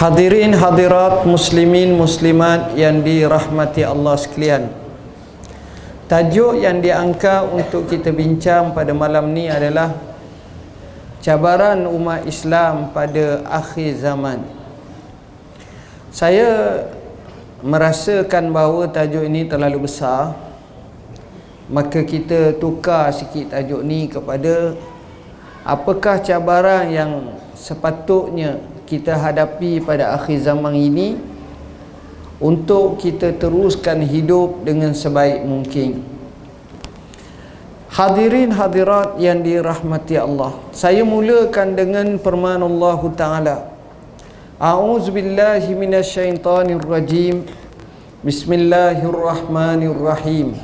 Hadirin hadirat muslimin muslimat yang dirahmati Allah sekalian. Tajuk yang diangkat untuk kita bincang pada malam ni adalah cabaran umat Islam pada akhir zaman. Saya merasakan bahawa tajuk ini terlalu besar, maka kita tukar sikit tajuk ni kepada apakah cabaran yang sepatutnya kita hadapi pada akhir zaman ini untuk kita teruskan hidup dengan sebaik mungkin. Hadirin hadirat yang dirahmati Allah, saya mulakan dengan firman Allah Ta'ala. A'udzubillahi minasyaitanirrajim. Bismillahirrahmanirrahim.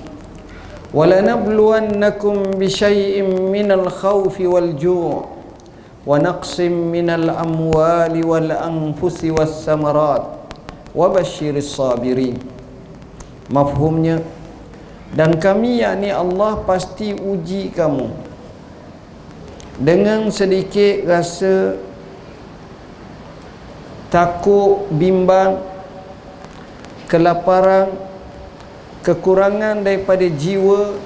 وَلَنَبْلُوَنَّكُمْ بِشَيْءٍ مِّنَ الْخَوْفِ وَالْجُوعِ وَنَقْصٍ مِّنَ الْأَمْوَالِ وَالْأَنفُسِ وَالثَّمَرَاتِ وَبَشِّرِ الصَّابِرِينَ. Mafhumnya, dan kami yakni Allah pasti uji kamu dengan sedikit rasa takut, bimbang, kelaparan, kekurangan daripada jiwa,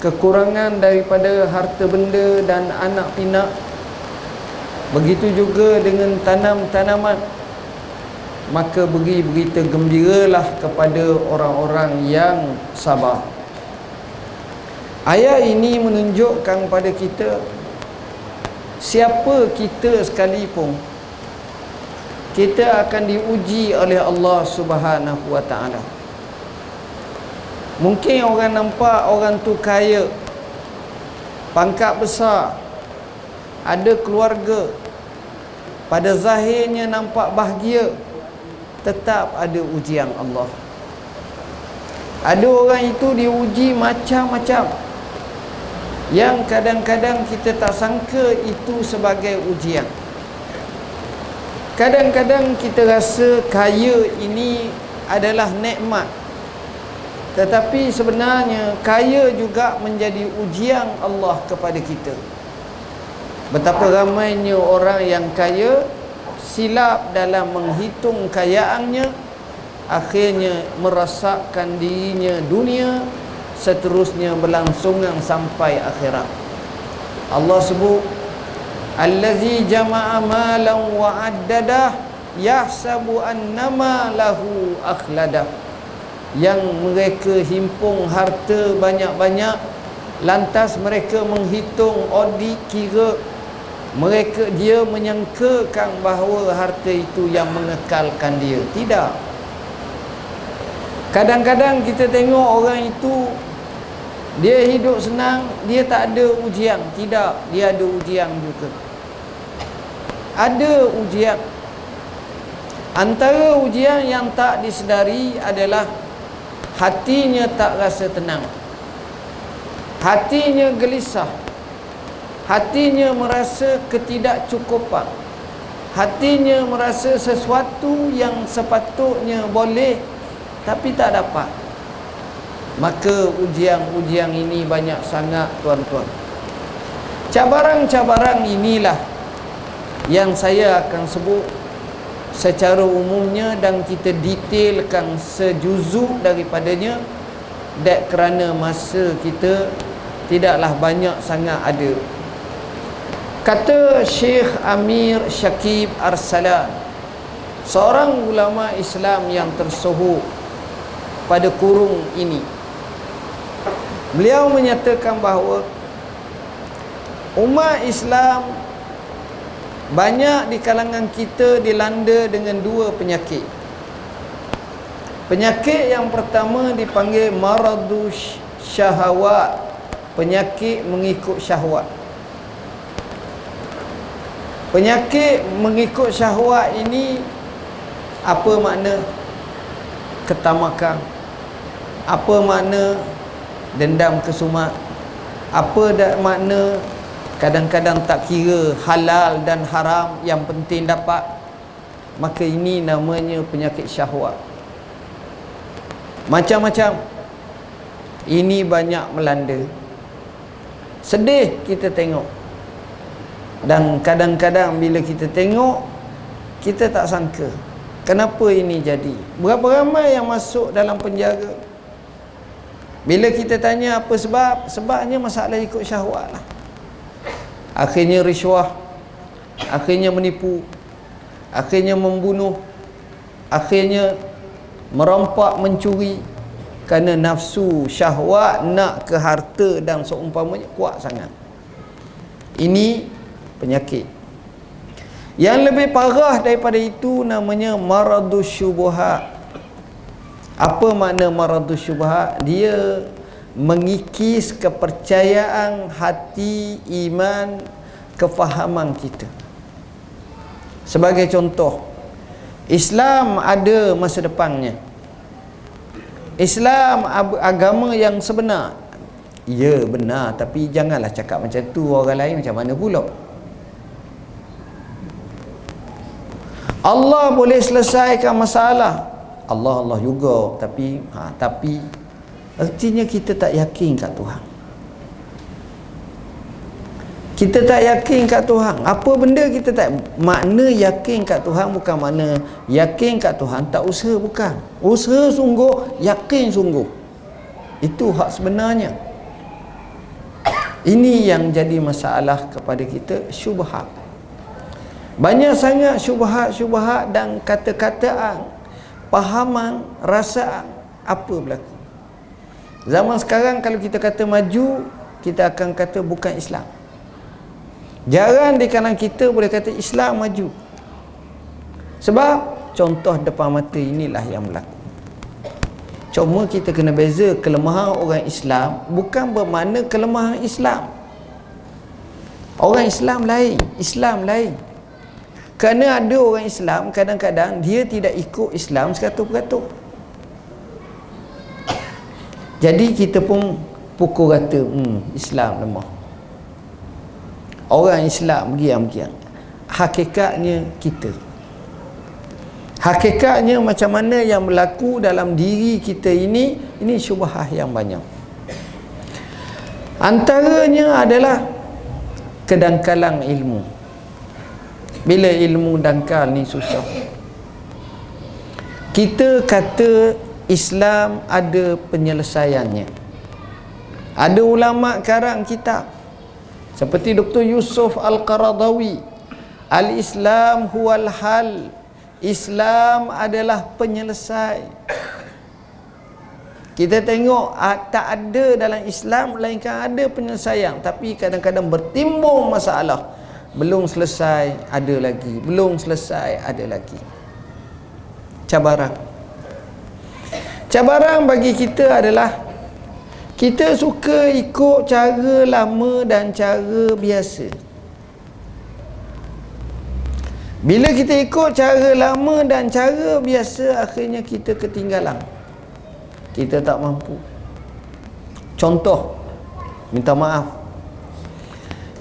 kekurangan daripada harta benda dan anak pinak. Begitu juga dengan tanam-tanaman. Maka beri berita gembiralah kepada orang-orang yang sabar. Ayat ini menunjukkan pada kita, siapa kita sekalipun, kita akan diuji oleh Allah Subhanahu wa Ta'ala. Mungkin orang nampak orang tu kaya, pangkat besar, ada keluarga, pada zahirnya nampak bahagia, tetap ada ujian Allah. Ada orang itu diuji macam-macam, yang kadang-kadang kita tak sangka itu sebagai ujian. Kadang-kadang kita rasa kaya ini adalah nikmat, tetapi sebenarnya kaya juga menjadi ujian Allah kepada kita. Betapa ramainya orang yang kaya silap dalam menghitung kayaannya, akhirnya merasakkan dirinya dunia, seterusnya berlangsungan sampai akhirat. Allah sebut, allazi jama'a malan wa addadah yahsabu annama lahu akhladah. Yang mereka himpun harta banyak-banyak, lantas mereka menghitung audit, kira dia menyangkakan bahawa harta itu yang mengekalkan dia. Tidak. Kadang-kadang kita tengok orang itu, dia hidup senang, dia tak ada ujian. Tidak, dia ada ujian juga. Ada ujian. Antara ujian yang tak disedari adalah hatinya tak rasa tenang, hatinya gelisah, hatinya merasa ketidakcukupan, hatinya merasa sesuatu yang sepatutnya boleh tapi tak dapat. Maka ujian-ujian ini banyak sangat, tuan-tuan. Cabaran-cabaran inilah yang saya akan sebut secara umumnya, dan kita detailkan sejuzuk daripadanya, kerana masa kita tidaklah banyak sangat ada. Kata Syekh Amir Syakib Arsalan, seorang ulama Islam yang tersohor pada kurung ini, beliau menyatakan bahawa umat Islam banyak di kalangan kita dilanda dengan dua penyakit. Penyakit yang pertama dipanggil maradu syahwat, penyakit mengikut syahwat. Penyakit mengikut syahwat ini apa makna? Ketamakan. Apa makna? Dendam kesumat. Apa makna? Kadang-kadang tak kira halal dan haram, yang penting dapat. Maka ini namanya penyakit syahwat. Macam-macam. Ini banyak melanda. Sedih kita tengok. Dan kadang-kadang bila kita tengok, Kita tak sangka kenapa ini jadi. Berapa ramai yang masuk dalam penjara. Bila kita tanya apa sebab, sebabnya masalah ikut syahwat lah. Akhirnya riswah, akhirnya menipu, akhirnya membunuh, akhirnya merompak, mencuri, kerana nafsu syahwat nak ke harta dan seumpamanya kuat sangat. Ini penyakit. Yang lebih parah daripada itu namanya maradus syubhat. Apa makna maradus syubhat? Dia mengikis kepercayaan hati, iman, kefahaman kita. Sebagai contoh, Islam ada masa depannya. Islam agama yang sebenar. Ya, benar, tapi janganlah cakap macam tu, orang lain macam mana pula? Allah boleh selesaikan masalah. Allah juga, tapi artinya kita tak yakin kat Tuhan. Kita tak yakin kat Tuhan. Apa benda kita tak, makna yakin kat Tuhan bukan makna yakin kat Tuhan tak usaha, bukan. Usaha sungguh, yakin sungguh. Itu hak sebenarnya. Ini yang jadi masalah kepada kita, syubhat. Banyak sangat syubhat dan kata-kataan, pahaman, rasaan apa berlaku. Zaman sekarang kalau kita kata maju, kita akan kata bukan Islam. Jarang di kalangan kita boleh kata Islam maju. Sebab contoh depan mata inilah yang berlaku. Cuma kita kena beza, kelemahan orang Islam bukan bermakna kelemahan Islam. Orang Islam lain, Islam lain. Kerana ada orang Islam kadang-kadang dia tidak ikut Islam 100%. Jadi kita pun pukul rata, Islam lemah. Orang Islam begian-begian. Hakikatnya kita. Hakikatnya macam mana yang berlaku dalam diri kita ini syubhah yang banyak. Antaranya adalah kedangkalan ilmu. Bila ilmu dangkal ni susah. Kita kata Islam ada penyelesaiannya. Ada ulama karang kitab seperti Dr. Yusuf Al-Qaradawi, Al-Islam huwal hal. Islam adalah penyelesai. Kita tengok tak ada dalam Islam melainkan ada penyelesaian, tapi kadang-kadang bertimbung masalah. Belum selesai, ada lagi. Belum selesai, ada lagi. Cabaran. Cabaran bagi kita adalah kita suka ikut cara lama dan cara biasa. Bila kita ikut cara lama dan cara biasa, akhirnya kita ketinggalan. Kita tak mampu. Contoh, minta maaf,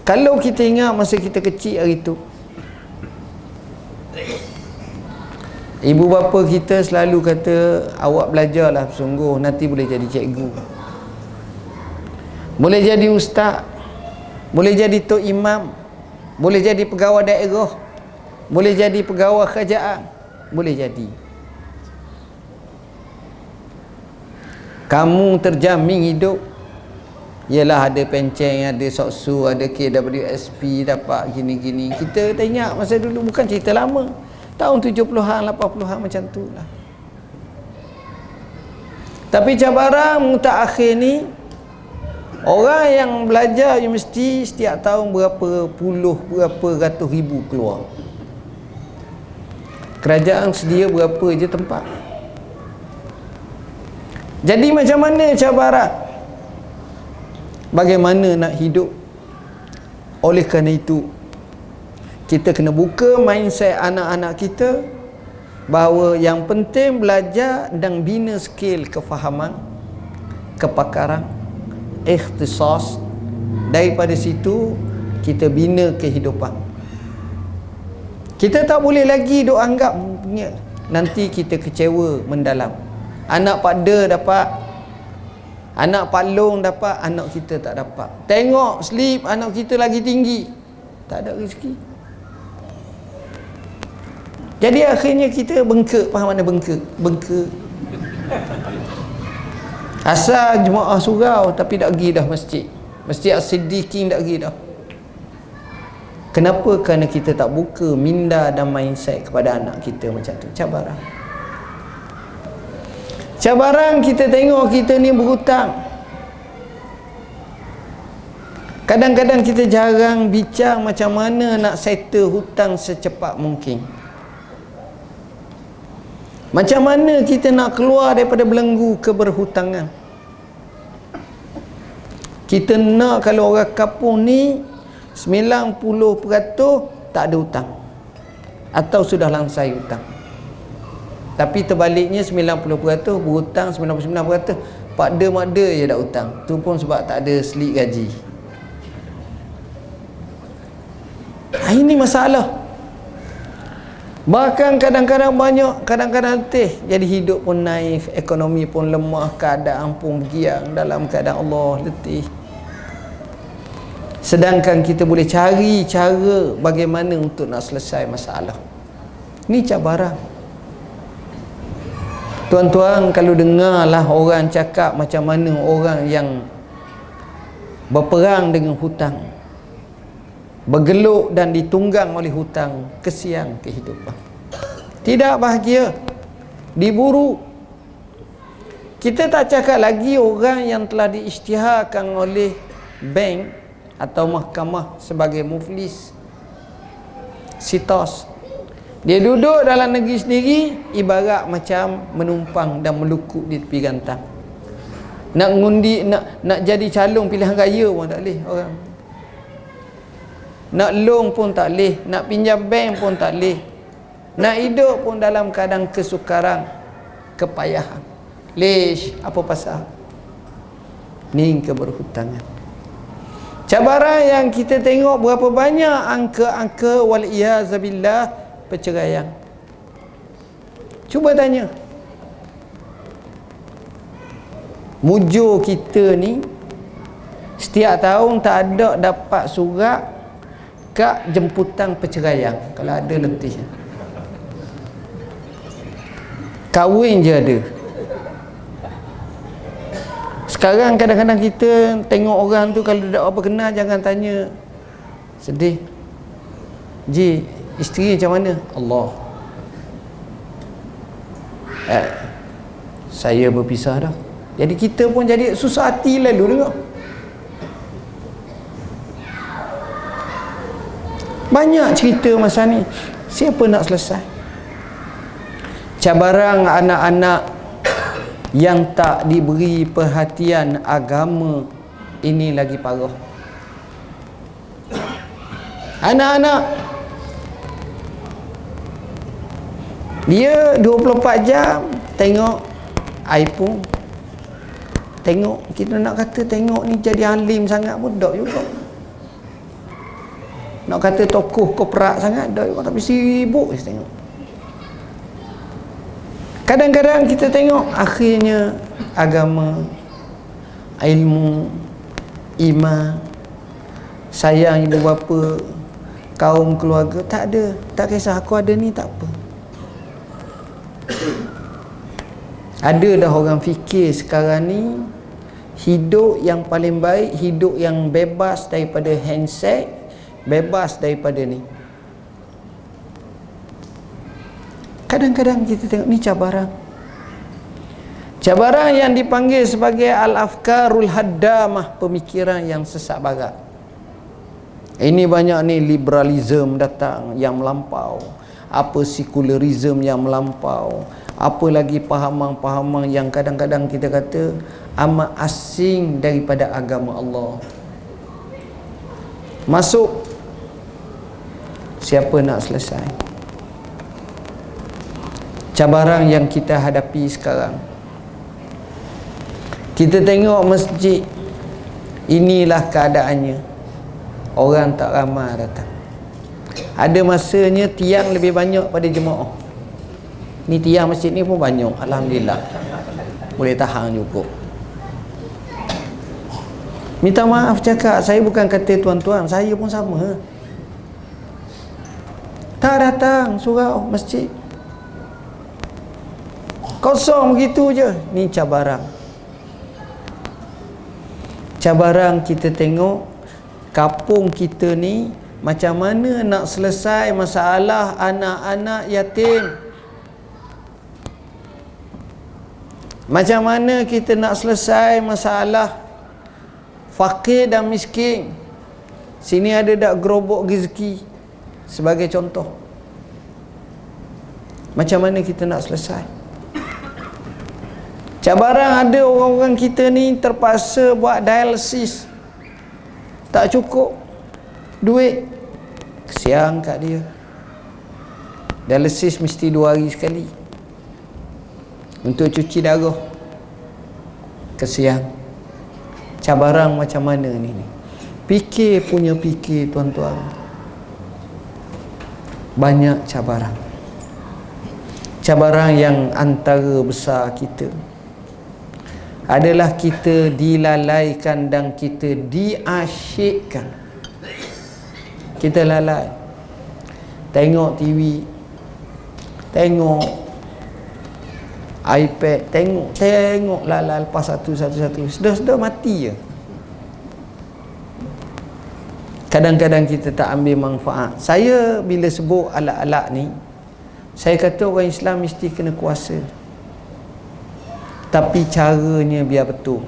kalau kita ingat masa kita kecil hari tu, ibu bapa kita selalu kata, awak belajarlah sungguh, nanti boleh jadi cikgu, boleh jadi ustaz, boleh jadi tok imam, boleh jadi pegawai daerah, boleh jadi pegawai kerajaan, boleh jadi. Kamu terjamin hidup. Yalah, ada penceng, ada soksu, ada KWSP, dapat gini-gini. Kita tengok masa dulu, bukan cerita lama, tahun 70-an, 80-an macam tu lah. Tapi cabaran mutakhir ni, orang yang belajar universiti setiap tahun berapa ratus ribu keluar. Kerajaan sedia berapa je tempat. Jadi macam mana cabaran? Bagaimana nak hidup? Oleh kerana itu, kita kena buka mindset anak-anak kita bahawa yang penting belajar dan bina skill kefahaman, kepakaran, ikhtisas. Daripada situ kita bina kehidupan. Kita tak boleh lagi duk anggap nanti kita kecewa mendalam. Anak Pak De dapat, anak Pak Long dapat, anak kita tak dapat. Tengok slip anak kita lagi tinggi, tak ada rezeki. Jadi akhirnya kita bengkak. Faham mana bengkak? Bengkak. Asal jemaah surau tapi tak pergi dah masjid. Masjid As-Siddiqin tak pergi dah. Kenapa? Kerana kita tak buka minda dan mindset kepada anak kita macam tu. Cabaran. Cabaran kita tengok kita ni berhutang. Kadang-kadang kita jarang bincang macam mana nak settle hutang secepat mungkin. Macam mana kita nak keluar daripada belenggu keberhutangan. Kita nak kalau orang kampung ni 90% tak ada hutang atau sudah langsai hutang. Tapi terbaliknya 90% berhutang, 99% pada je dah hutang. Tu pun sebab tak ada slip gaji. Ini masalah. Bahkan kadang-kadang banyak, kadang-kadang letih. Jadi hidup pun naif, ekonomi pun lemah, keadaan pun bergiang dalam keadaan Allah letih. Sedangkan kita boleh cari cara bagaimana untuk nak selesai masalah. Ini cabaran. Tuan-tuan, kalau dengarlah orang cakap macam mana orang yang berperang dengan hutang, bergeluk dan ditunggang oleh hutang, kesian kehidupan, tidak bahagia, diburu. Kita tak cakap lagi orang yang telah diisytiharkan oleh bank atau mahkamah sebagai muflis, sitos. Dia duduk dalam negeri sendiri ibarat macam menumpang dan melukuk di tepi gantang. Nak ngundi, nak jadi calon pilihan raya pun tak boleh orang. Nak loan pun tak boleh, nak pinjam bank pun tak boleh. Nak hidup pun dalam keadaan kesukaran, kepayahan. Lish, apa pasal? Ni keberhutangan. Cabaran yang kita tengok berapa banyak angka-angka wal-iyazabillah perceraian. Cuba tanya. Mujur kita ni setiap tahun tak ada dapat surat kad jemputan perceraian. Kalau ada letih. Kahwin je ada. Sekarang kadang-kadang kita tengok orang tu kalau tak apa kenal jangan tanya. Sedih. Ji, isteri macam mana? Allah. Saya berpisah dah. Jadi kita pun jadi susah hati lalu juga. Banyak cerita masa ni. Siapa nak selesai? Cabaran anak-anak yang tak diberi perhatian agama ini lagi parah. Anak-anak dia 24 jam tengok iPhone. Tengok, kita nak kata tengok ni jadi alim sangat pun tak juga. Nak kata tokoh koprak sangat tak juga, tapi sibuk je tengok. Kadang-kadang kita tengok akhirnya agama, ilmu, iman, sayang ibu bapa, kaum keluarga tak ada. Tak kisah aku ada ni tak apa. Ada dah orang fikir sekarang ni hidup yang paling baik, hidup yang bebas daripada handset, bebas daripada ni. Kadang-kadang kita tengok ni cabaran. Cabaran yang dipanggil sebagai al-afkarul haddamah, pemikiran yang sesak barat. Ini banyak ni liberalism datang yang melampau, apa sekularism yang melampau, apa lagi pahaman-pahaman yang kadang-kadang kita kata amat asing daripada agama Allah. Masuk, siapa nak selesai? Cabaran yang kita hadapi sekarang. Kita tengok masjid, inilah keadaannya. Orang tak ramai datang. Ada masanya tiang lebih banyak pada jemaah. Ni tiang masjid ni pun banyak, alhamdulillah. Boleh tahan cukup. Minta maaf cakap, saya bukan kata tuan-tuan, saya pun sama. Tak datang surau masjid. Kosong begitu je. Ni cabaran. Cabaran kita tengok kampung kita ni macam mana nak selesai masalah anak-anak yatim. Macam mana kita nak selesai masalah fakir dan miskin. Sini ada dak gerobok rezeki sebagai contoh. Macam mana kita nak selesai? Cabaran ada orang-orang kita ni terpaksa buat dialisis. Tak cukup duit. Kesian kat dia. Dialisis mesti 2 hari sekali. Untuk cuci darah. Kesian. Cabaran macam mana ni? Fikir punya fikir tuan-tuan. Banyak cabaran. Cabaran yang antara besar kita adalah kita dilalaikan dan kita diasyikkan. Kita lalai. Tengok TV, tengok iPad, tengok lalai lepas satu. Sudah mati je. Kadang-kadang kita tak ambil manfaat. Saya bila sebut alat-alat ni, saya kata orang Islam mesti kena kuasa. Tapi caranya biar betul.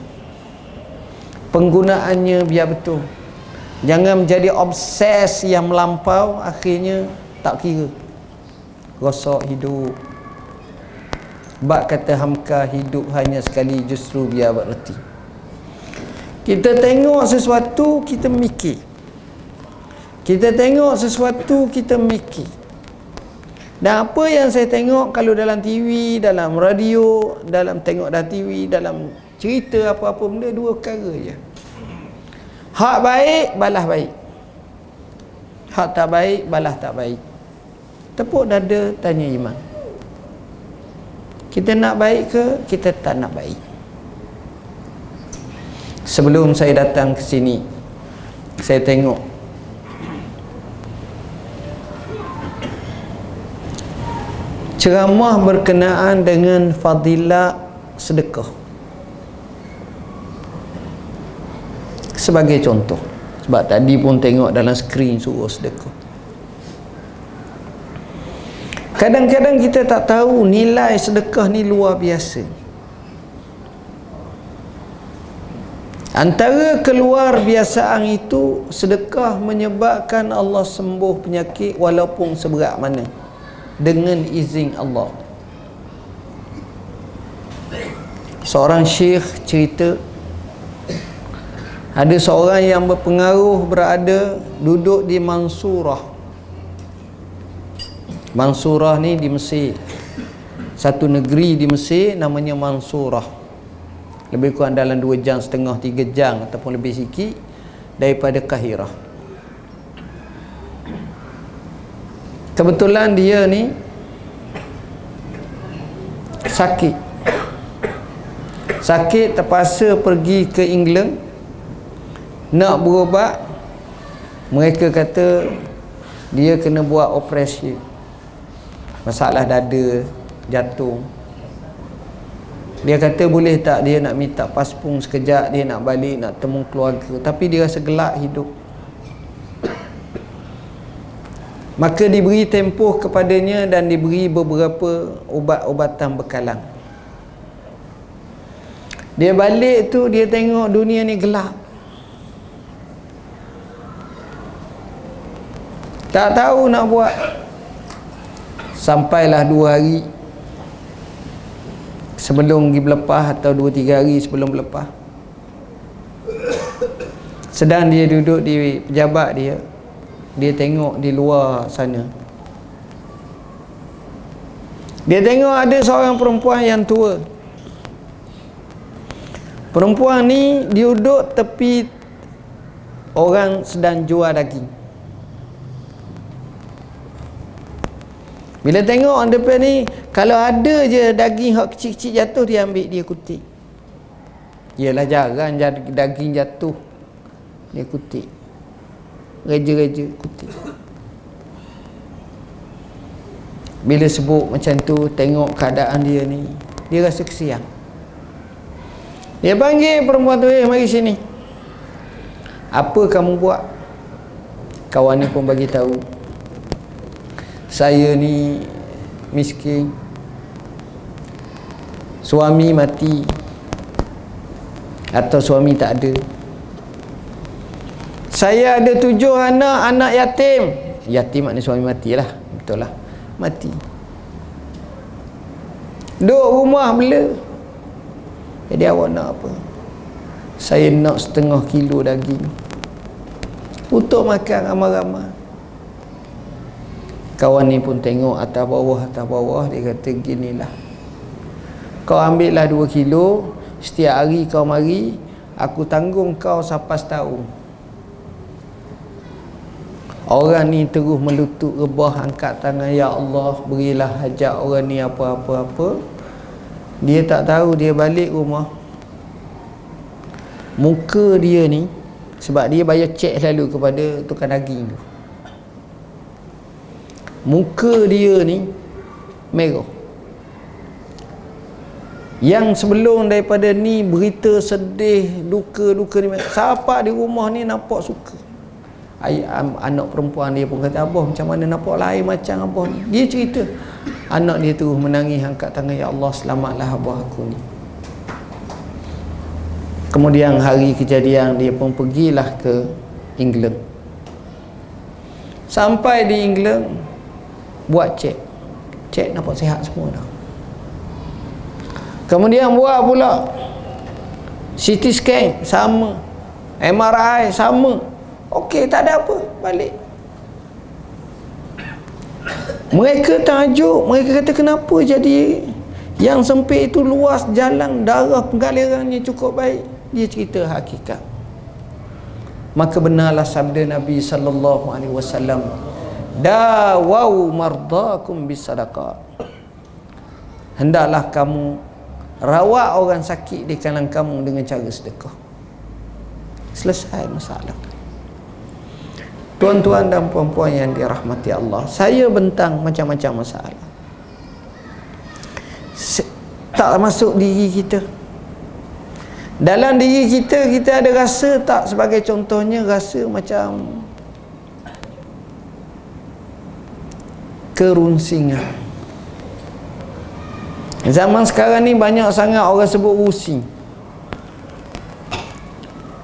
Penggunaannya biar betul. Jangan menjadi obses yang melampau, akhirnya tak kira. Rosak hidup. Bak kata Hamka, hidup hanya sekali, justru biar bererti. Kita tengok sesuatu, kita mikir. Kita tengok sesuatu, kita mikir. Dan apa yang saya tengok kalau dalam TV, dalam radio, dalam tengok dalam TV, dalam cerita apa-apa benda, 2 perkara je. Hak baik, balas baik. Hak tak baik, balas tak baik. Tepuk dada, tanya iman. Kita nak baik ke, kita tak nak baik? Sebelum saya datang ke sini, saya tengok ceramah berkenaan dengan fadilat sedekah. Sebagai contoh, sebab tadi pun tengok dalam skrin suruh sedekah. Kadang-kadang kita tak tahu nilai sedekah ni luar biasa. Antara keluar biasaan itu, sedekah menyebabkan Allah sembuh penyakit walaupun seberat mana, dengan izin Allah. Seorang syekh cerita, ada seorang yang berpengaruh berada duduk di Mansurah. Mansurah ni di Mesir. Satu negeri di Mesir namanya Mansurah. Lebih kurang dalam 2 jam setengah, 3 jam ataupun lebih sikit daripada Kahirah. Kebetulan dia ni sakit, terpaksa pergi ke England nak berubat. Mereka kata dia kena buat operasi, masalah dada, jantung. Dia kata boleh tak dia nak minta paspun sekejap, dia nak balik, nak temu keluarga, tapi dia rasa gelak hidup. Maka diberi tempoh kepadanya dan diberi beberapa ubat-ubatan bekalan. Dia balik tu, dia tengok dunia ni gelap. Tak tahu nak buat. Sampailah 2 hari sebelum pergi berlepas, atau 2-3 hari sebelum berlepas, sedang dia duduk di pejabat dia, dia tengok di luar sana, dia tengok ada seorang perempuan yang tua. Perempuan ni duduk tepi orang sedang jual daging. Bila tengok orang depan ni, kalau ada je daging hak kecil-kecil jatuh, dia ambil, dia kutip. Yelah jarang daging jatuh, dia kutip. Reja-reja kutip. Bila sebut macam tu, tengok keadaan dia ni, dia rasa kesian. Dia panggil perempuan tu, mari sini. Apa kamu buat? Kawan ni pun bagi tahu, saya ni miskin, suami mati atau suami tak ada. Saya ada 7 anak, anak yatim. Yatim maknanya suami mati lah, betul lah, mati. Duduk rumah bela. Jadi awak nak apa? Saya nak 0,5 kilo daging untuk makan ramai-ramai. Kawan ni pun tengok atas bawah. Dia kata, ginilah, kau ambil lah 2 kilo, setiap hari kau mari, aku tanggung kau sampai setahun. Orang ni terus melutut rebah, angkat tangan, ya Allah, berilah hajat orang ni apa-apa. Dia tak tahu, dia balik rumah, muka dia ni, sebab dia bayar cek selalu kepada tukang daging tu, muka dia ni merah. Yang sebelum daripada ni berita sedih, duka ni, siapa di rumah ni nampak suka. Anak perempuan dia pun kata, abah macam mana nampak lain macam abah ni. Dia cerita, anak dia terus menangis, angkat tangan, ya Allah, selamatlah abah aku ni. Kemudian hari kejadian, dia pun pergilah ke England. Sampai di England, buat cek nampak sihat semua dah. Kemudian buat pula CT scan, sama, MRI sama, okey, tak ada apa, balik. Mereka tajuk, mereka kata, kenapa jadi yang sempit itu luas, jalan darah pengalirannya cukup baik. Dia cerita hakikat. Maka benarlah sabda Nabi sallallahu alaihi wasallam, dawau mardakum bisadaqah. Hendaklah kamu rawat orang sakit di kalangan kamu dengan cara sedekah. Selesai masalah. Tuan-tuan dan puan-puan yang dirahmati Allah, saya bentang macam-macam masalah, tak masuk diri kita. Dalam diri kita, kita ada rasa tak? Sebagai contohnya, rasa macam kerunsingan. Zaman sekarang ni banyak sangat orang sebut rusing.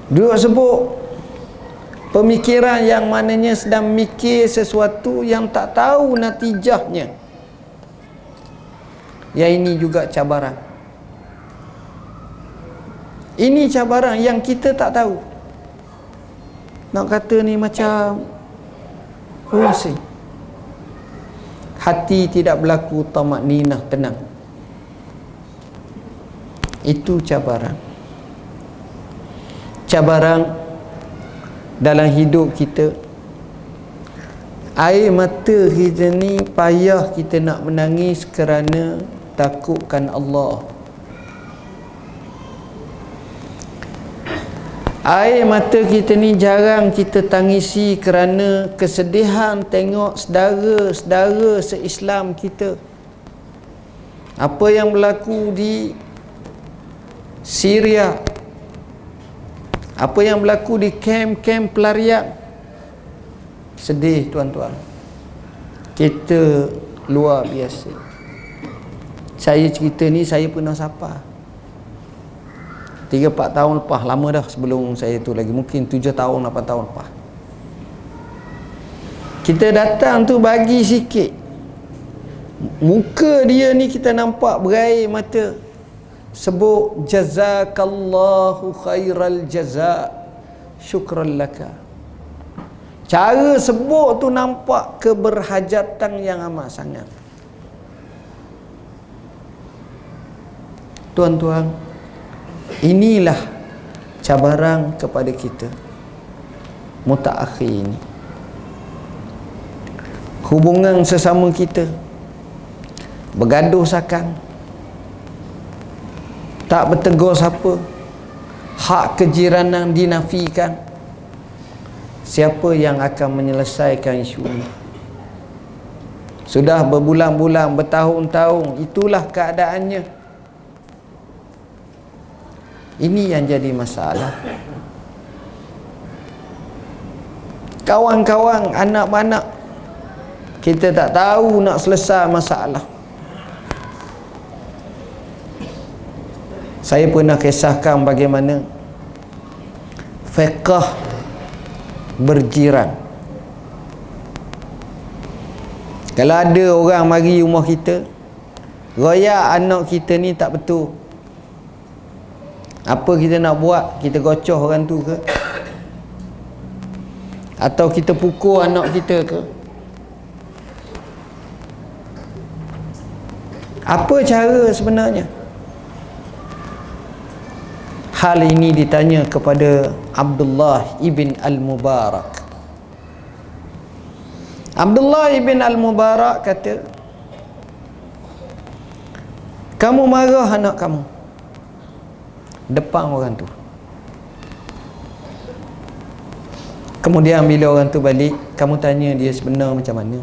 Duk sebut pemikiran yang maknanya sedang mikir sesuatu yang tak tahu natijahnya. Yang ini juga cabaran. Ini cabaran yang kita tak tahu. Nak kata ni macam rusing. Hati tidak berlaku tamakninah, tenang. Itu cabaran. Cabaran dalam hidup kita. Air mata kita ni payah kita nak menangis kerana takutkan Allah. Air mata kita ni jarang kita tangisi kerana kesedihan tengok saudara-saudara se-Islam kita. Apa yang berlaku di Syria, apa yang berlaku di kem-kem pelarian. Sedih tuan-tuan. Kita luar biasa. Saya cerita ni, saya pernah sapa 3-4 tahun lepas, lama dah sebelum saya tu lagi, mungkin 7 tahun 8 tahun lepas. Kita datang tu bagi sikit, muka dia ni kita nampak berair mata, sebut jazakallahu khairal jaza, syukran laka. Cara sebut tu nampak keberhajatan yang amat sangat. Tuan-tuan, inilah cabaran kepada kita mutaakhir ini. Hubungan sesama kita bergaduh sakan, tak bertegur siapa, hak kejiranan dinafikan. Siapa yang akan menyelesaikan isu ini? Sudah berbulan-bulan, bertahun-tahun, itulah keadaannya. Ini yang jadi masalah. Kawan-kawan, anak-anak, kita tak tahu nak selesai masalah. Saya pernah kisahkan bagaimana fiqh berjiran. Kalau ada orang mari rumah kita, royak anak kita ni tak betul, apa kita nak buat? Kita gocoh orang tu ke? Atau kita pukul anak kita ke? Apa cara sebenarnya? Hal ini ditanya kepada Abdullah ibn al-Mubarak. Abdullah ibn al-Mubarak kata, kamu marah anak kamu depan orang tu. Kemudian bila orang tu balik, kamu tanya dia sebenar macam mana.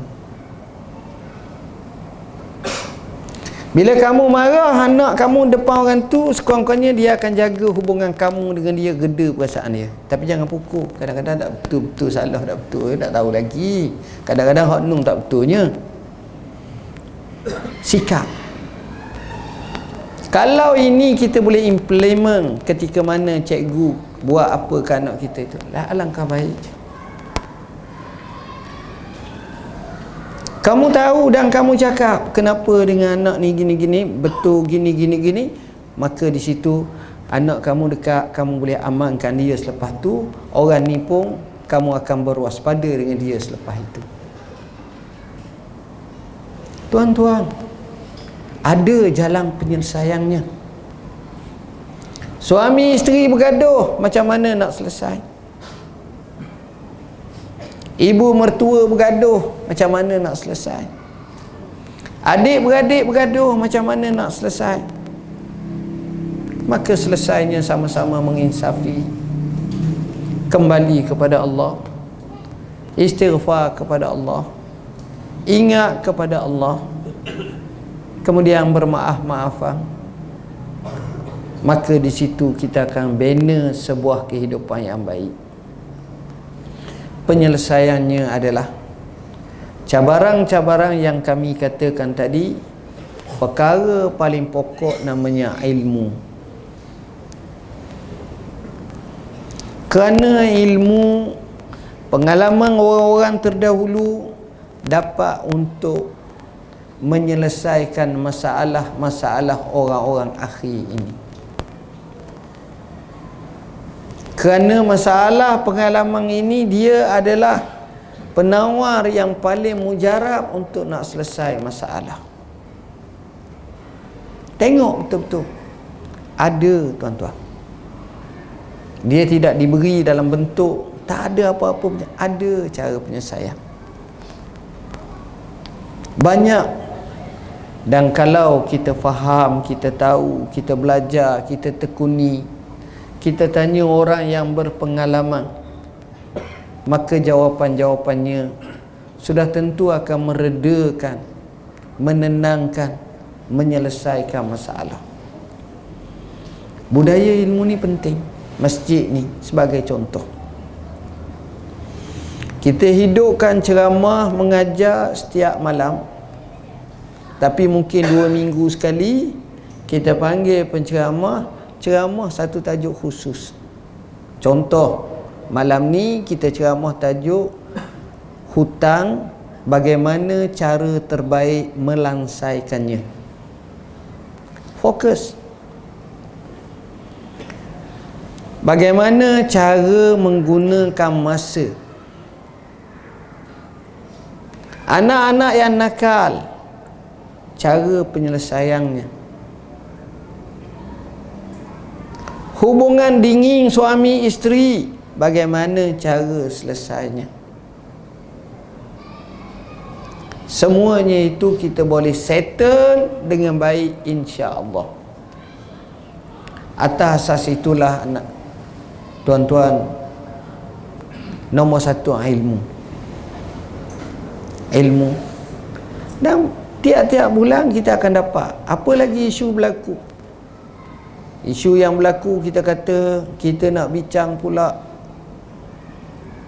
Bila kamu marah anak kamu depan orang tu, sekurang-kurangnya dia akan jaga hubungan kamu dengan dia, geda perasaan dia. Tapi jangan pukul. Kadang-kadang tak betul-betul salah, tak betul, tak tahu lagi. Kadang-kadang hak nung tak betulnya. Sikap. Kalau ini kita boleh implement ketika mana cikgu buat apa ke anak kita itu, alangkah baik. Kamu tahu dan kamu cakap kenapa dengan anak ni gini-gini, betul gini-gini-gini, maka di situ anak kamu dekat, kamu boleh amankan dia selepas tu. Orang ni pun kamu akan berwaspada dengan dia selepas itu. Tuan-tuan, ada jalan penyelesaiannya. Suami isteri bergaduh, macam mana nak selesai? Ibu mertua bergaduh, macam mana nak selesai? Adik-beradik bergaduh, macam mana nak selesai? Maka selesainya sama-sama menginsafi, kembali kepada Allah, istighfar kepada Allah, ingat kepada Allah, kemudian bermaaf-maafan. Maka di situ kita akan bina sebuah kehidupan yang baik. Penyelesaiannya adalah cabaran-cabaran yang kami katakan tadi. Perkara paling pokok namanya ilmu. Kerana ilmu, pengalaman orang-orang terdahulu dapat untuk menyelesaikan masalah-masalah orang-orang akhir ini. Kerana masalah pengalaman ini, dia adalah penawar yang paling mujarab untuk nak selesai masalah. Tengok betul-betul. Ada, tuan-tuan. Dia tidak diberi dalam bentuk, tak ada apa-apa, ada cara penyelesaian. Banyak. Dan kalau kita faham, kita tahu, kita belajar, kita tekuni, kita tanya orang yang berpengalaman, maka jawapan-jawapannya sudah tentu akan meredakan, menenangkan, menyelesaikan masalah. Budaya ilmu ni penting. Masjid ni sebagai contoh. Kita hidupkan ceramah mengajar setiap malam, tapi mungkin 2 minggu sekali kita panggil penceramah, ceramah satu tajuk khusus. Contoh, malam ni kita ceramah tajuk hutang, bagaimana cara terbaik melansaikannya. Fokus. Bagaimana cara menggunakan masa. Anak-anak yang nakal, cara penyelesaiannya. Hubungan dingin suami isteri, bagaimana cara selesainya. Semuanya itu kita boleh settle dengan baik, insya-Allah. Atas asas itulah anak tuan-tuan, nombor satu ilmu. Ilmu. Dan tiap-tiap bulan kita akan dapat apa lagi isu berlaku. Isu yang berlaku, kita kata kita nak bincang pula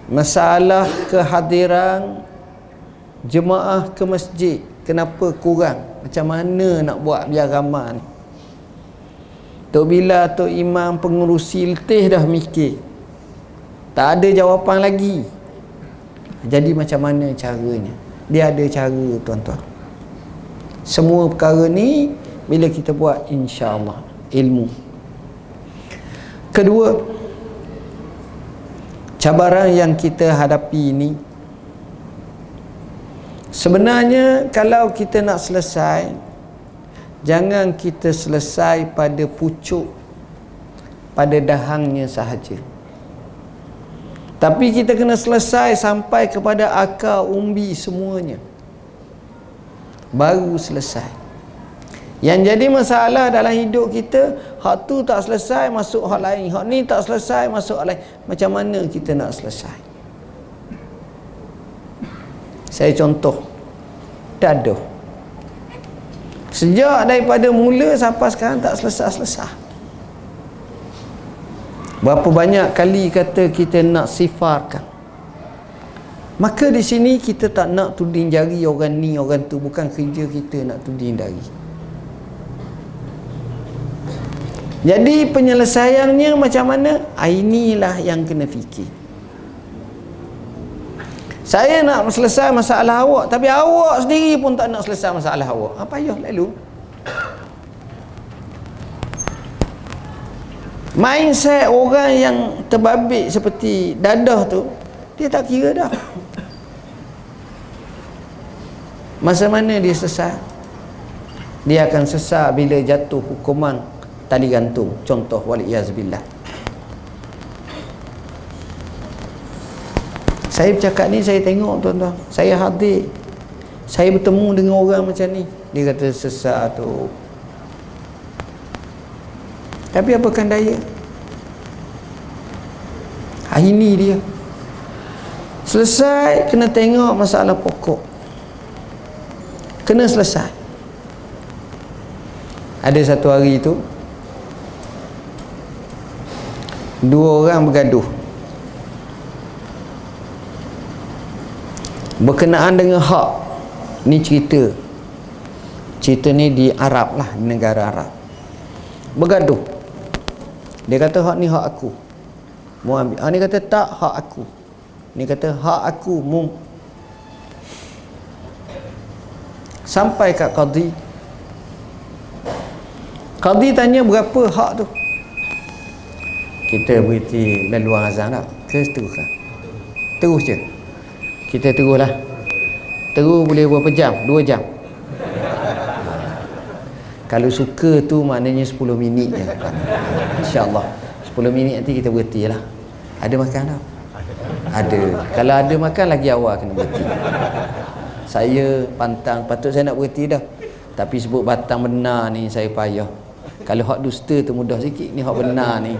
masalah kehadiran jemaah ke masjid. Kenapa kurang? Macam mana nak buat biar ramai ni? Tok Bilal, Tok Imam, pengurusi letih dah mikir, tak ada jawapan lagi. Jadi macam mana caranya? Dia ada cara, tuan-tuan. Semua perkara ni bila kita buat, insya-Allah, ilmu. Kedua, cabaran yang kita hadapi ini, sebenarnya kalau kita nak selesai, jangan kita selesai pada pucuk, pada dahangnya sahaja, tapi kita kena selesai sampai kepada akar umbi semuanya, baru selesai. Yang jadi masalah dalam hidup kita, hak tu tak selesai masuk hak lain, hak ni tak selesai masuk hak lain. Macam mana kita nak selesai? Saya contoh, dadah. Sejak daripada mula sampai sekarang tak selesai-selesai. Berapa banyak kali kata kita nak sifarkan. Maka di sini kita tak nak tuding jari orang ni orang tu, bukan kerja kita nak tuding jari. Jadi penyelesaiannya macam mana? Inilah yang kena fikir. Saya nak selesai masalah awak, tapi awak sendiri pun tak nak selesai masalah awak. Apa payah lalu? Mindset orang yang terbabit seperti dadah tu, dia tak kira dah masa mana dia sesat. Dia akan sesat bila jatuh hukuman tali gantung. Contoh, waliyazbillah. Saya bercakap ni, saya tengok tuan-tuan, saya hadir, saya bertemu dengan orang macam ni. Dia kata sesat tu, tapi apakan daya. Hari ni dia selesai, kena tengok masalah pokok, kena selesai. Ada satu hari tu, dua orang bergaduh berkenaan dengan hak. Ni cerita ni di Arab lah, di negara Arab. Bergaduh, dia kata hak ni hak aku, mu ambil. Ni kata tak, hak aku. Ni kata hak aku, mu. Sampai kat qadi. Qadi tanya berapa hak tu. Kita berhenti laluan azan tak? Ke teruskan? Terus je. Kita teruslah. Terus boleh berapa jam? 2 jam. Kalau suka tu maknanya 10 minit je. InsyaAllah 10 minit nanti kita berhenti lah. Ada makan tak? Ada. Kalau ada makan lagi awal kena berhenti. Saya pantang, patut saya nak berhenti dah, tapi sebut batang benar ni saya payah. Kalau hak dusta tu mudah sikit, ni hak benar ni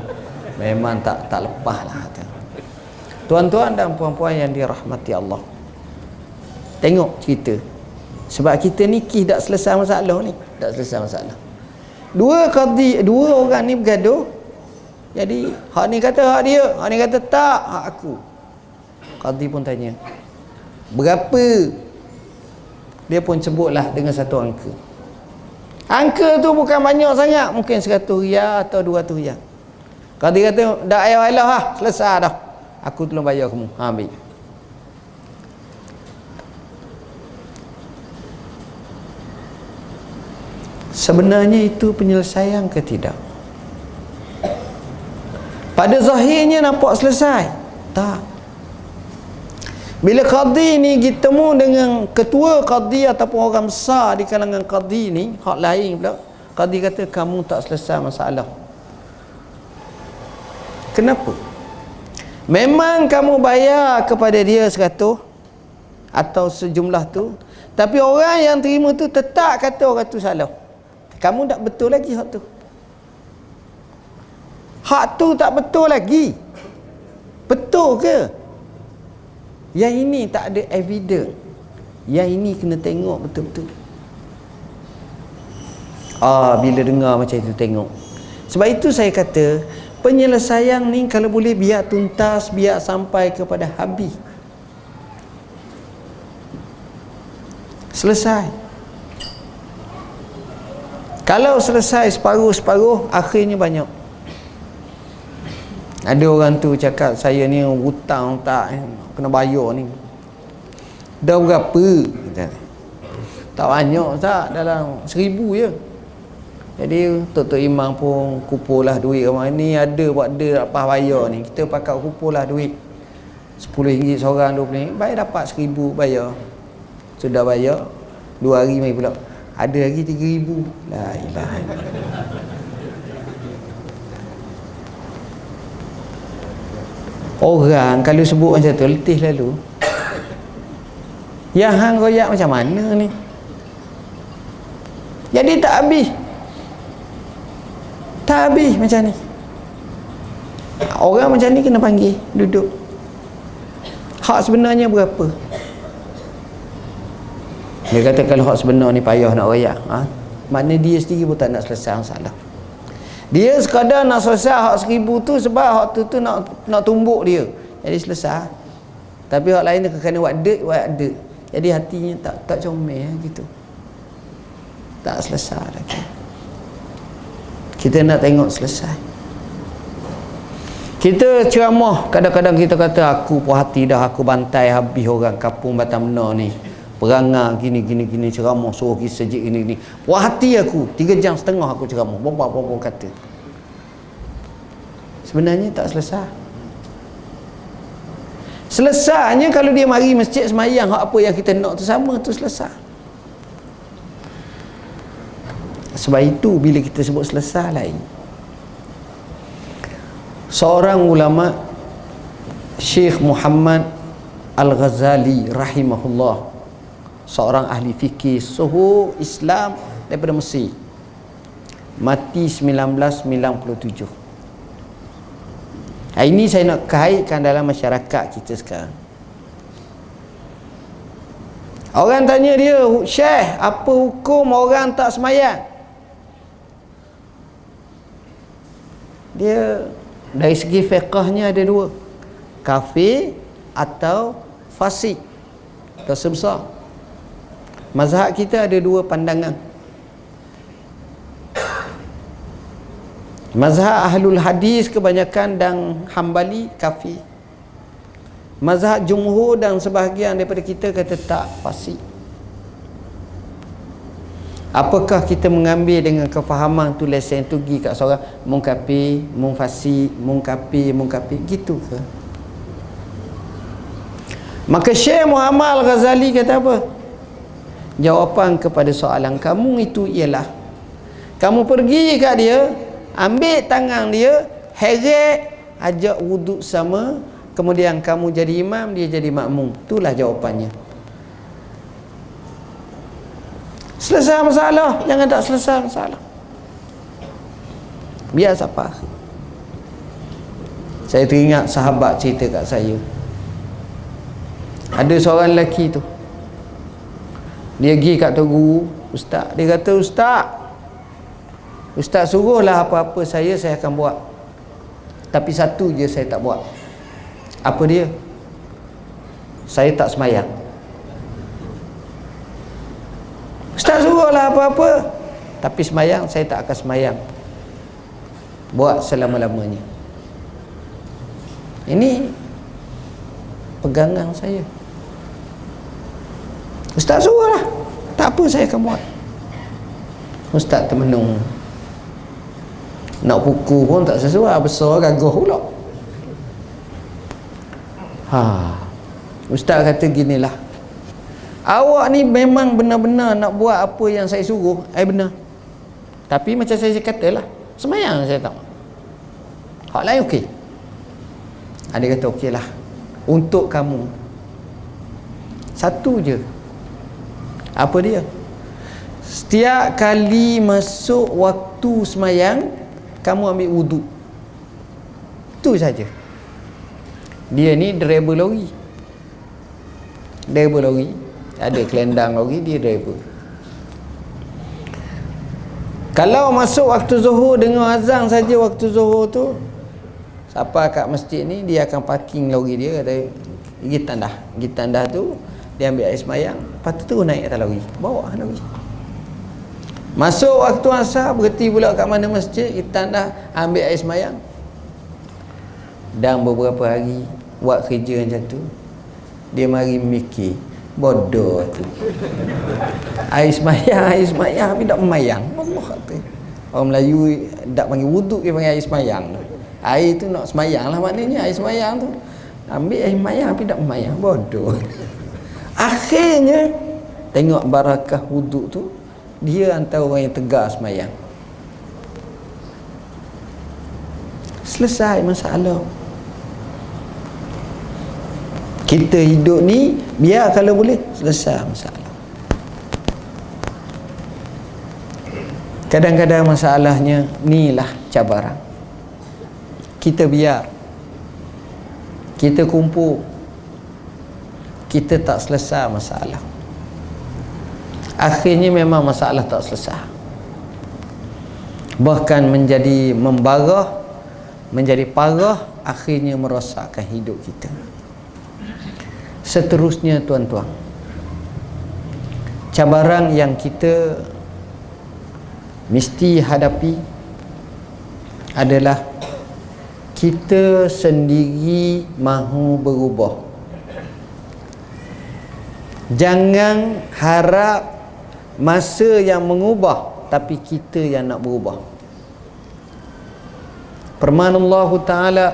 memang tak lepas lah. Tuan-tuan dan puan-puan yang dirahmati Allah, tengok cerita. Sebab kita ni tak selesai masalah ni, tak selesai masalah. Dua orang ni bergaduh. Jadi hak ni kata hak dia, hak ni kata tak, hak aku. Qadi pun tanya, berapa? Dia pun sebutlah dengan satu angka. Angka tu bukan banyak sangat, mungkin 100 riyal atau 200 riyal. Qadi kata, dah ayah lah, selesai dah, aku tolong bayar kamu. Ambil. Sebenarnya itu penyelesaian ke tidak? Pada zahirnya nampak selesai. Tak. Bila qadi ni bertemu dengan ketua qadi ataupun orang besar di kalangan qadi ni, hak lain pula, qadi kata kamu tak selesai masalah. Kenapa? Memang kamu bayar kepada dia 100 atau sejumlah tu, tapi orang yang terima tu tetap kata orang tu salah. Kamu tak betul lagi hak tu. Hak tu tak betul lagi. Betul ke? Yang ini tak ada evidence. Yang ini kena tengok betul-betul. Bila dengar macam itu tengok. Sebab itu saya kata penyelesaian ni kalau boleh biar tuntas, biar sampai kepada habis. Selesai. Kalau selesai separuh-separuh, akhirnya banyak. Ada orang tu cakap, saya ni hutang tak kena bayar ni. Dah berapa? Tak banyak tak, dalam 1,000 je. Jadi Tok Imam pun kumpul lah duit orang ni, ada buat ada lepas bayar ni. Kita pakai kumpul lah duit RM10 seorang, RM20. Bayar dapat 1,000 bayar. Sudah bayar 2 hari mai pula. Ada lagi 3,000. La ilaha illallah. Orang kalau sebut macam tu letih lalu. Yang hang royak macam mana ni? Jadi tak habis. Tak habis macam ni. Orang macam ni kena panggil duduk. Hak sebenarnya berapa? Dia kata kalau hak sebenar ni payah nak royak. Makna dia sendiri pun tak nak selesai masalah. Dia sekadar nak selesai hak 1,000 tu sebab hak tu nak tumbuk dia. Jadi selesai. Tapi hak lain dia kena buat dek. Jadi hatinya tak comel gitu. Tak selesai lagi. Kita nak tengok selesai. Kita ceramah, kadang-kadang kita kata aku puas hati dah, aku bantai habis orang kampung Batam Benar ni. Perangai gini ceramah suruh kisah gini. Puas hati aku 3 jam setengah aku ceramah. Bombong kata. Sebenarnya tak selesai. Selesainya kalau dia mari masjid semayang, hak apa yang kita nak tu sama tu selesai. Sebab itu bila kita sebut selesai lain. Seorang ulama, Syekh Muhammad Al-Ghazali rahimahullah, seorang ahli fikih suhu Islam daripada Mesir, mati 1997. Ini saya nak kaitkan dalam masyarakat kita sekarang. Orang tanya dia, Syekh, apa hukum orang tak semayang? Dia dari segi fiqahnya ada 2, kafir atau fasik, dosa besar. Mazhab kita ada 2 pandangan. Mazhab Ahlul Hadis kebanyakan dan Hambali kafir. Mazhab Jumhur dan sebahagian daripada kita kata tak, fasik. Apakah kita mengambil dengan kefahaman tu lesen tu pergi kat seorang mung kafir, mung fasik, mung kafir gitu ke? Maka Syekh Muhammad Al-Ghazali kata apa? Jawapan kepada soalan kamu itu ialah kamu pergi kat dia, ambil tangan dia, heret, ajak wuduk sama, kemudian kamu jadi imam, dia jadi makmum. Itulah jawapannya. Selesai masalah. Jangan tak selesai masalah. Biar siapa. Saya teringat sahabat cerita kat saya. Ada seorang lelaki tu, dia pergi kat Tok Guru, Ustaz. Dia kata, Ustaz suruhlah apa-apa saya akan buat. Tapi satu je saya tak buat. Apa dia? Saya tak semayang. Ustaz suruhlah apa-apa, tapi semayang saya tak akan semayang. Buat selama-lamanya. Ini pegangan saya. Ustaz suruhlah, tak apa saya akan buat. Ustaz termenung. Nak pukul pun tak sesuai, besar gagah pula. Ustaz kata ginilah, awak ni memang benar-benar nak buat apa yang saya suruh, benar. Tapi macam saya katalah, semayang saya tak. Hak lain okey. Dia kata okeylah, untuk kamu satu je. Apa dia? Setiap kali masuk waktu semayang, kamu ambil wuduk. Itu saja. Dia ni driver lori. Ada kelendang lagi dia driver. Kalau masuk waktu zuhur dengar azan saja waktu zuhur tu, siapa kat masjid ni dia akan parking lori dia, kata pergi tandah tu dia ambil air semayang, lepas tu naik atas lori, bawa lori. Masuk waktu asar berhenti pula kat mana masjid, kita tandah ambil air semayang. Dan beberapa hari buat kerja macam tu, dia mari mikir, bodoh tu. Air semayang tapi tak memayang. Allah kata. Orang Melayu tak panggil wuduk, dia panggil air semayang. Air tu nak semayang lah maknanya, air semayang tu. Ambil air semayang tapi tak memayang, bodoh. Akhirnya tengok barakah wuduk tu, dia antara orang yang tegar semayang. Selesai masalah. Kita hidup ni biar kalau boleh selesai masalah. Kadang-kadang masalahnya inilah cabaran. Kita biar, kita kumpul, kita tak selesai masalah. Akhirnya memang masalah tak selesai, bahkan menjadi membarah, menjadi parah, akhirnya merosakkan hidup kita. Seterusnya tuan-tuan, cabaran yang kita mesti hadapi adalah kita sendiri mahu berubah. Jangan harap masa yang mengubah, tapi kita yang nak berubah. Firman Allah Ta'ala,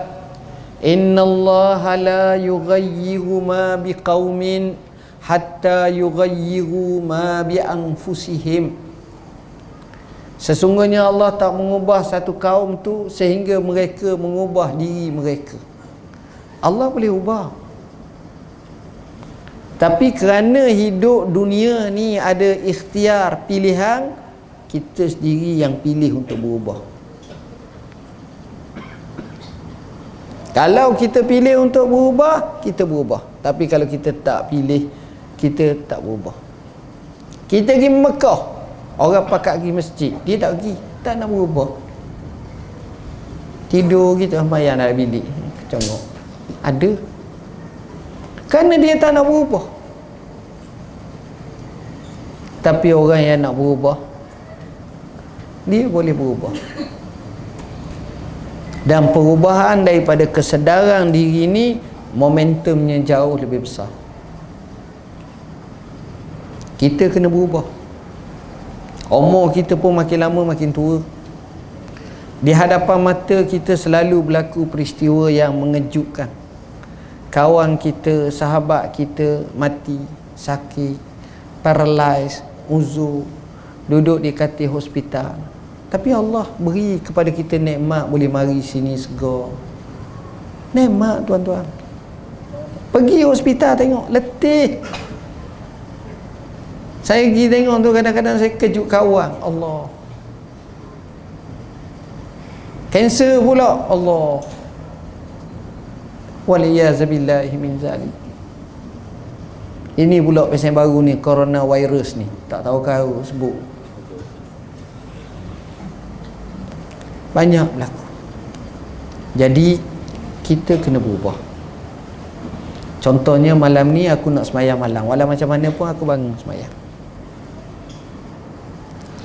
innallaha la yughayyiru ma biqaumin hatta yughayyiru ma bi anfusihim. Sesungguhnya Allah tak mengubah satu kaum tu sehingga mereka mengubah diri mereka. Allah boleh ubah, tapi kerana hidup dunia ni ada ikhtiar, pilihan, kita sendiri yang pilih untuk berubah. Kalau kita pilih untuk berubah, kita berubah. Tapi kalau kita tak pilih, kita tak berubah. Kita pergi Mekah, orang pakat pergi masjid, dia tak pergi, tak nak berubah. Tidur gitu, sembahyang dalam bilik, congok. Ada. Kerana dia tak nak berubah. Tapi orang yang nak berubah, dia boleh berubah. Dan perubahan daripada kesedaran diri ni, momentumnya jauh lebih besar. Kita kena berubah. Umur kita pun makin lama makin tua. Di hadapan mata kita selalu berlaku peristiwa yang mengejutkan. Kawan kita, sahabat kita mati, sakit, paralyzed, uzur, duduk di katil hospital. Tapi Allah beri kepada kita nikmat, boleh mari sini segar. Nikmat tuan-tuan. Pergi hospital tengok, letih. Saya pergi tengok tu, kadang-kadang saya kejut kawan. Allah, kanser pula. Allah, waliyazabillahi min zalik. Ini pula pasal baru ni, coronavirus ni, tak tahu kau sebut. Banyak berlaku. Jadi kita kena berubah. Contohnya malam ni aku nak semayang malam, walau macam mana pun aku bangun semayang.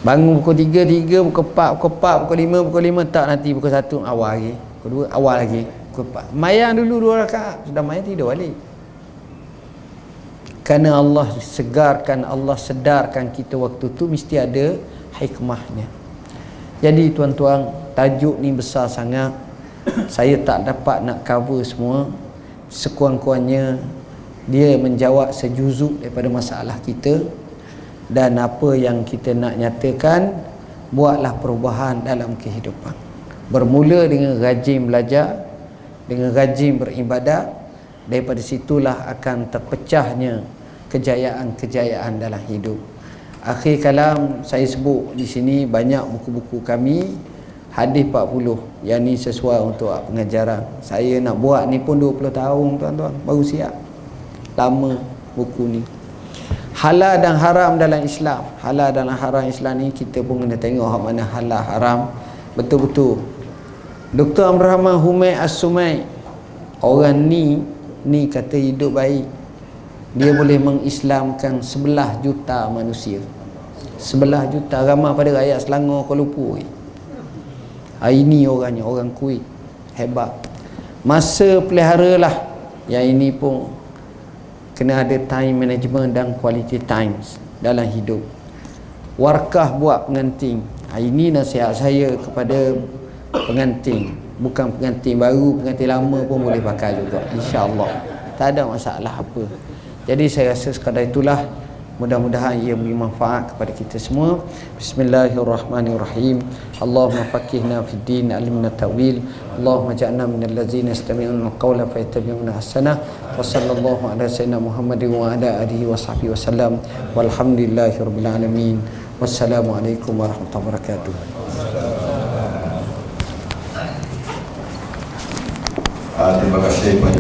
Bangun pukul 3, pukul 4, pukul 5, tak, nanti pukul 1 awal lagi, pukul 2 awal lagi, pukul 4. Mayang dulu 2 rakaat, sudah mayang tidur balik. Kerana Allah segarkan, Allah sedarkan kita waktu tu, mesti ada hikmahnya. Jadi tuan-tuan, tajuk ni besar sangat. Saya tak dapat nak cover semua. Sekurang-kurangnya dia menjawab sejuzuk daripada masalah kita. Dan apa yang kita nak nyatakan, buatlah perubahan dalam kehidupan. Bermula dengan rajin belajar, dengan rajin beribadat. Daripada situlah akan terpecahnya kejayaan-kejayaan dalam hidup. Akhir kalam, saya sebut di sini banyak buku-buku kami, hadis 40, yang ni sesuai untuk pengajaran. Saya nak buat ni pun 20 tahun tuan-tuan, baru siap. Lama buku ni. halal dan haram dalam Islam. Halal dan haram Islam ni kita pun kena tengok hak mana halal haram betul-betul. Dr. Abdul Rahman Humay As-Sumai, orang ni kata hidup baik, dia boleh mengislamkan 11 juta manusia. 11 juta, ramai pada rakyat Selangor, Kuala Lumpur. Ini orangnya, orang Kuwait, hebat. Masa pelihara lah. Yang ini pun kena ada time management dan quality times dalam hidup. Warkah buat pengantin. Ini nasihat saya kepada pengantin. Bukan pengantin baru, pengantin lama pun boleh pakai juga, InsyaAllah tak ada masalah apa. Jadi saya rasa sekadar itulah. Mudah-mudahan ia memberi manfaat kepada kita semua. Bismillahirrahmanirrahim. Allahumma faqihna fid din, alimna ta'wil. Allahumma ja'alna minal ladzina yastami'una al-qawla fayattabi'una ahsana. Wa sallallahu ala sayyidina Muhammadin wa ala alihi wa sahbihi wasallam. Walhamdulillahirabbil alamin. Wassalamualaikum warahmatullahi wabarakatuh. Terima kasih banyak.